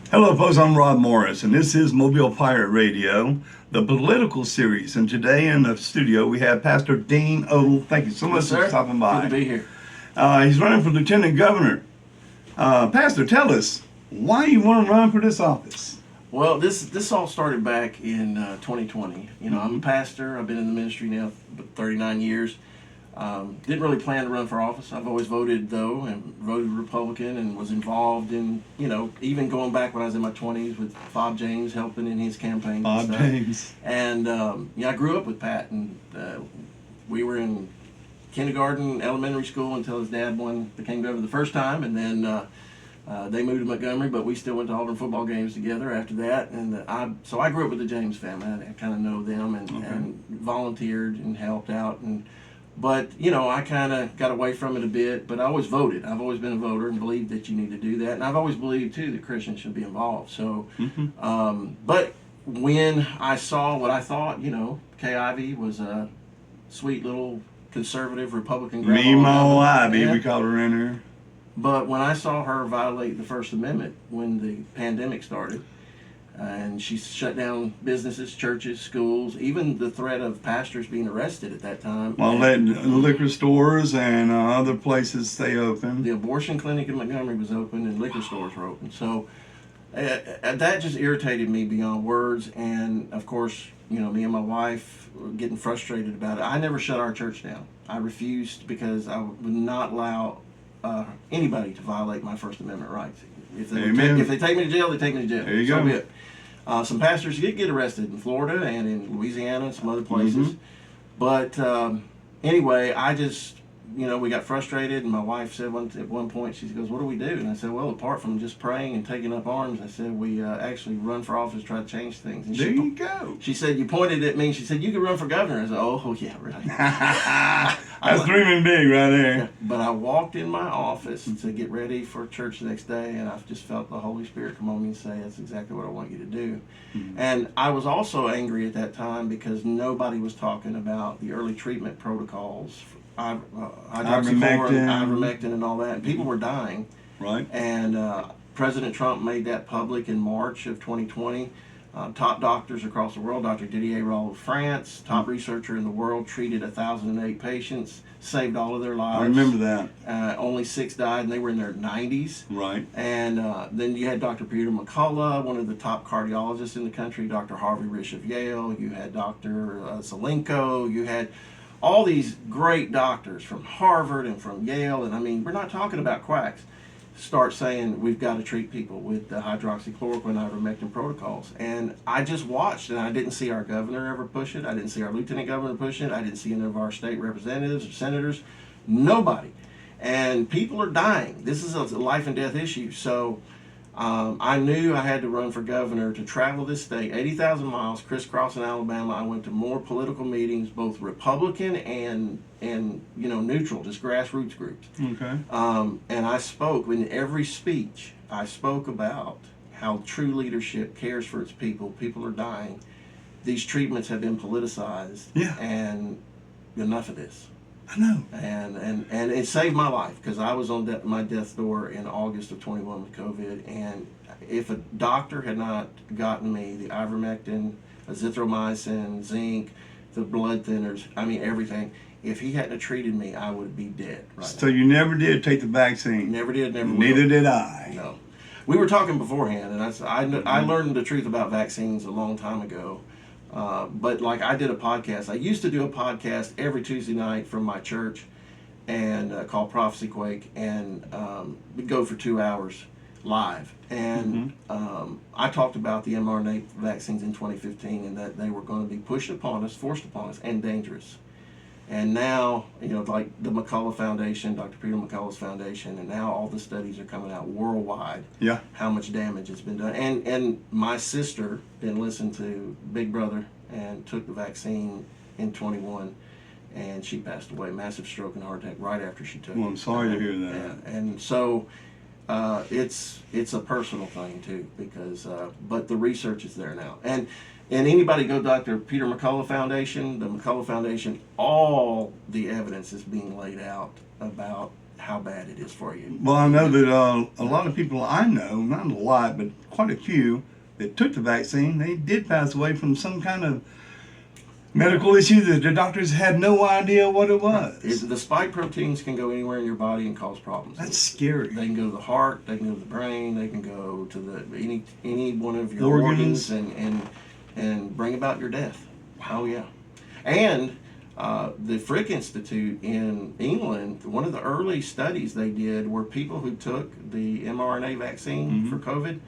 Hello, folks. I'm Rod Morris, and this is Mobile Pirate Radio, the political series. And today in the studio we have Pastor Dean Odle. Thank you so much for stopping by. Good to be here. He's running for lieutenant governor. Pastor, tell us why you want to run for this office. Well, this all started back in 2020. I'm a pastor. I've been in the ministry now for 39 years. Didn't really plan to run for office. I've always voted, though, and voted Republican and was involved in, even going back when I was in my 20s with Bob James, helping in his campaign. Bob James. And, I grew up with Pat, and we were in kindergarten, elementary school until his dad became governor the first time, and then they moved to Montgomery, but we still went to all their football games together after that. And so I grew up with the James family. I kind of know them and volunteered and helped out. But, I kind of got away from it a bit, but I always voted. I've always been a voter and believed that you need to do that. And I've always believed, too, that Christians should be involved. So, but when I saw what I thought, Kay Ivey was a sweet little conservative Republican grandma. Meemaw Ivy, we called her in here. But when I saw her violate the First Amendment when the pandemic started, and she shut down businesses, churches, schools, even the threat of pastors being arrested at that time. While letting liquor stores and other places stay open. The abortion clinic in Montgomery was open and liquor stores were open. So that just irritated me beyond words. And of course, me and my wife were getting frustrated about it. I never shut our church down. I refused because I would not allow anybody to violate my First Amendment rights. If they take me to jail, they take me to jail. There you go. Some pastors did get arrested in Florida and in Louisiana and some other places. But anyway, I just, we got frustrated, and my wife said at one point, she goes, "What do we do?" And I said, "Well, apart from just praying and taking up arms," I said, "we actually run for office, try to change things." And there you go. She said, "You pointed at me." She said, "You could run for governor." I said, "Oh, yeah, right." That's dreaming big right there. Yeah, but I walked in my office to get ready for church the next day, and I just felt the Holy Spirit come on me and say, "That's exactly what I want you to do." And I was also angry at that time because nobody was talking about the early treatment protocols, ivermectin, and all that. And people were dying. Right. And President Trump made that public in March of 2020. Top doctors across the world, Dr. Didier Raoult of France, top researcher in the world, treated 1,008 patients, saved all of their lives. I remember that. Only 6 died, and they were in their 90s. Right. And then you had Dr. Peter McCullough, one of the top cardiologists in the country, Dr. Harvey Risch of Yale, you had Dr. Zelenko, you had all these great doctors from Harvard and from Yale, and I mean, we're not talking about quacks, start saying we've got to treat people with the hydroxychloroquine, ivermectin protocols. And I just watched, and I didn't see our governor ever push it. I didn't see our lieutenant governor push it. I didn't see any of our state representatives or senators. Nobody. And people are dying. This is a life and death issue. So I knew I had to run for governor to travel this state, 80,000 miles, crisscrossing Alabama. I went to more political meetings, both Republican and neutral, just grassroots groups. Okay. And I spoke in every speech. I spoke about how true leadership cares for its people. People are dying. These treatments have been politicized. Yeah. And enough of this. I know. And it saved my life because I was on my death's door in August of 21 with COVID. And if a doctor had not gotten me the ivermectin, azithromycin, zinc, the blood thinners, I mean everything, if he hadn't treated me, I would be dead right So now. you never did take the vaccine? Never did, never will. Neither did I. No. We were talking beforehand, and I learned the truth about vaccines a long time ago. But like I did a podcast. I used to do a podcast every Tuesday night from my church and called Prophecy Quake, and we'd go for 2 hours live. And I talked about the mRNA vaccines in 2015 and that they were going to be pushed upon us, forced upon us, and dangerous. And now, like the McCullough Foundation, Dr. Peter McCullough's foundation, and now all the studies are coming out worldwide. Yeah. How much damage has been done. And my sister didn't listen to Big Brother and took the vaccine in 21, and she passed away, massive stroke and heart attack right after she took it. Well, I'm sorry to hear that. Yeah. And so it's a personal thing too, because but the research is there now. And anybody go Dr. Peter McCullough Foundation, the McCullough Foundation, all the evidence is being laid out about how bad it is for you. Well, I know that a lot of people I know, not a lot, but quite a few that took the vaccine, they did pass away from some kind of medical issue that the doctors had no idea what it was. The spike proteins can go anywhere in your body and cause problems. That's scary. They can go to the heart, they can go to the brain, they can go to any one of your organs and bring about your death. Oh yeah. And the Frick Institute in England, one of the early studies they did were people who took the mRNA vaccine for COVID.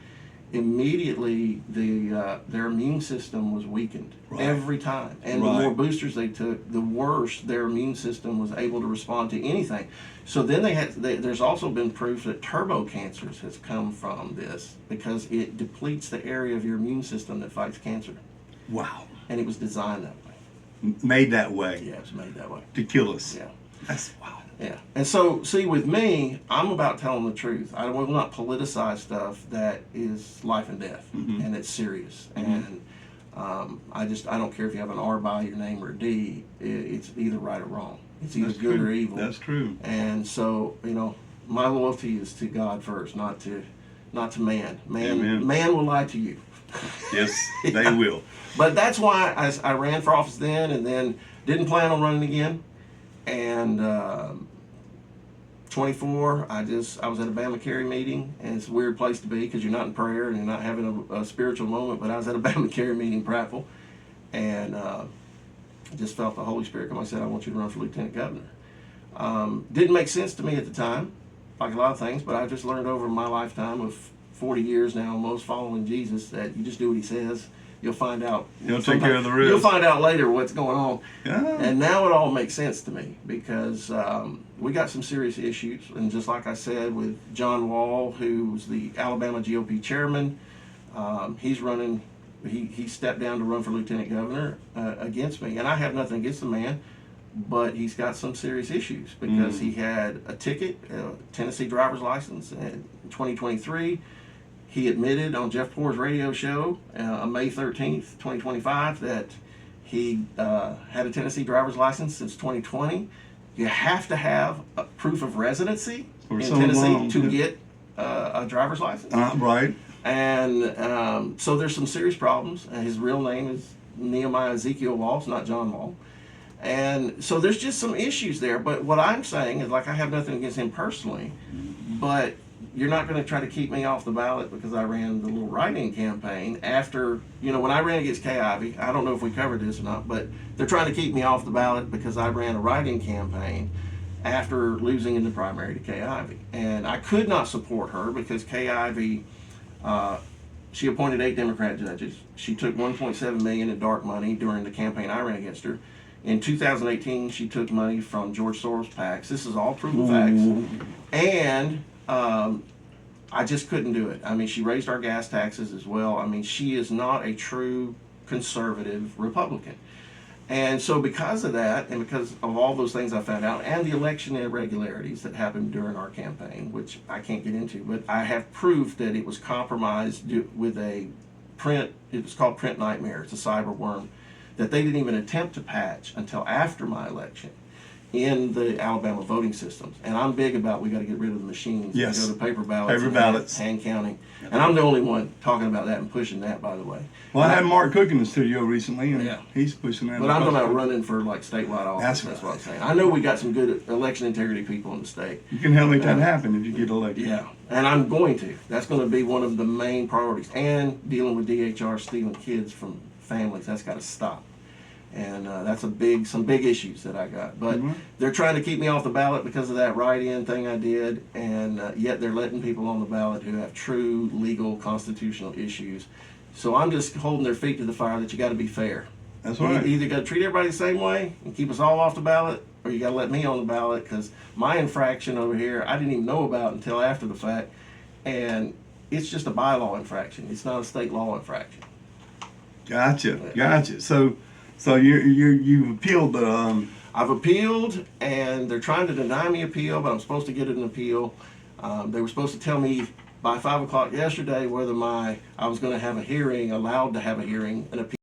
Immediately, their immune system was weakened every time, and the more boosters they took, the worse their immune system was able to respond to anything. So then there's also been proof that turbo cancers has come from this because it depletes the area of your immune system that fights cancer. Wow. And it was designed that way. Made that way. Yeah, it was made that way. To kill us. Yeah. That's wow. Yeah. And so, see, with me, I'm about telling the truth. I will not politicize stuff that is life and death, and it's serious. And I don't care if you have an R by your name or a D. It's either right or wrong. It's either good or evil. That's true. And so, my loyalty is to God first, not to man. Man will lie to you. Yes, they will. But that's why I ran for office then, and then didn't plan on running again. And 24, I was at a Bama Carry meeting, and it's a weird place to be because you're not in prayer and you're not having a spiritual moment. But I was at a Bama Carry meeting, Prattville, and I just felt the Holy Spirit come. I said, "I want you to run for lieutenant governor." Didn't make sense to me at the time, like a lot of things, but I just learned over my lifetime of 40 years now, almost following Jesus, that you just do what He says. You'll find out. You'll take care of the rest. You'll find out later what's going on. Yeah. And now it all makes sense to me because we got some serious issues. And just like I said with John Wall, who was the Alabama GOP chairman, he's running. He stepped down to run for lieutenant governor against me. And I have nothing against the man, but he's got some serious issues because he had a ticket, a Tennessee driver's license in 2023. He admitted on Jeff Poor's radio show on May 13th, 2025, that he had a Tennessee driver's license since 2020. You have to have a proof of residency in Tennessee to get a driver's license. Right. And so there's some serious problems. His real name is Nehemiah Ezekiel Wall, it's not John Wall. And so there's just some issues there. But what I'm saying is, like, I have nothing against him personally, but you're not going to try to keep me off the ballot because I ran the little write-in campaign after, when I ran against Kay Ivey. I don't know if we covered this or not, but they're trying to keep me off the ballot because I ran a write-in campaign after losing in the primary to Kay Ivey. And I could not support her because Kay Ivey, she appointed 8 Democrat judges. She took $1.7 million in dark money during the campaign I ran against her. In 2018, she took money from George Soros PACs. This is all proven facts. And I just couldn't do it. I mean, she raised our gas taxes as well. I mean, she is not a true conservative Republican. And so because of that, and because of all those things I found out, and the election irregularities that happened during our campaign, which I can't get into, but I have proof that it was compromised with it was called Print Nightmare. It's a cyber worm that they didn't even attempt to patch until after my election in the Alabama voting systems. And I'm big about we got to get rid of the machines. Yes. And go to paper ballots. Paper ballots. Hand counting. And I'm the only one talking about that and pushing that, by the way. Well, I had Mark Cook in the studio recently, and he's pushing that. But I'm talking about running for like statewide office. That's what I'm saying. I know we got some good election integrity people in the state. You can help make that happen if you get elected. Yeah, and I'm going to. That's going to be one of the main priorities. And dealing with DHR stealing kids from families. That's got to stop. And that's some big issues that I got. But they're trying to keep me off the ballot because of that write-in thing I did, and yet they're letting people on the ballot who have true legal constitutional issues. So I'm just holding their feet to the fire that you got to be fair. That's right. You either got to treat everybody the same way and keep us all off the ballot, or you got to let me on the ballot because my infraction over here I didn't even know about until after the fact, and it's just a bylaw infraction. It's not a state law infraction. Gotcha. So you've appealed the. I've appealed, and they're trying to deny me appeal, but I'm supposed to get an appeal. They were supposed to tell me by 5 o'clock yesterday whether I was going to have a hearing, allowed to have a hearing, an appeal.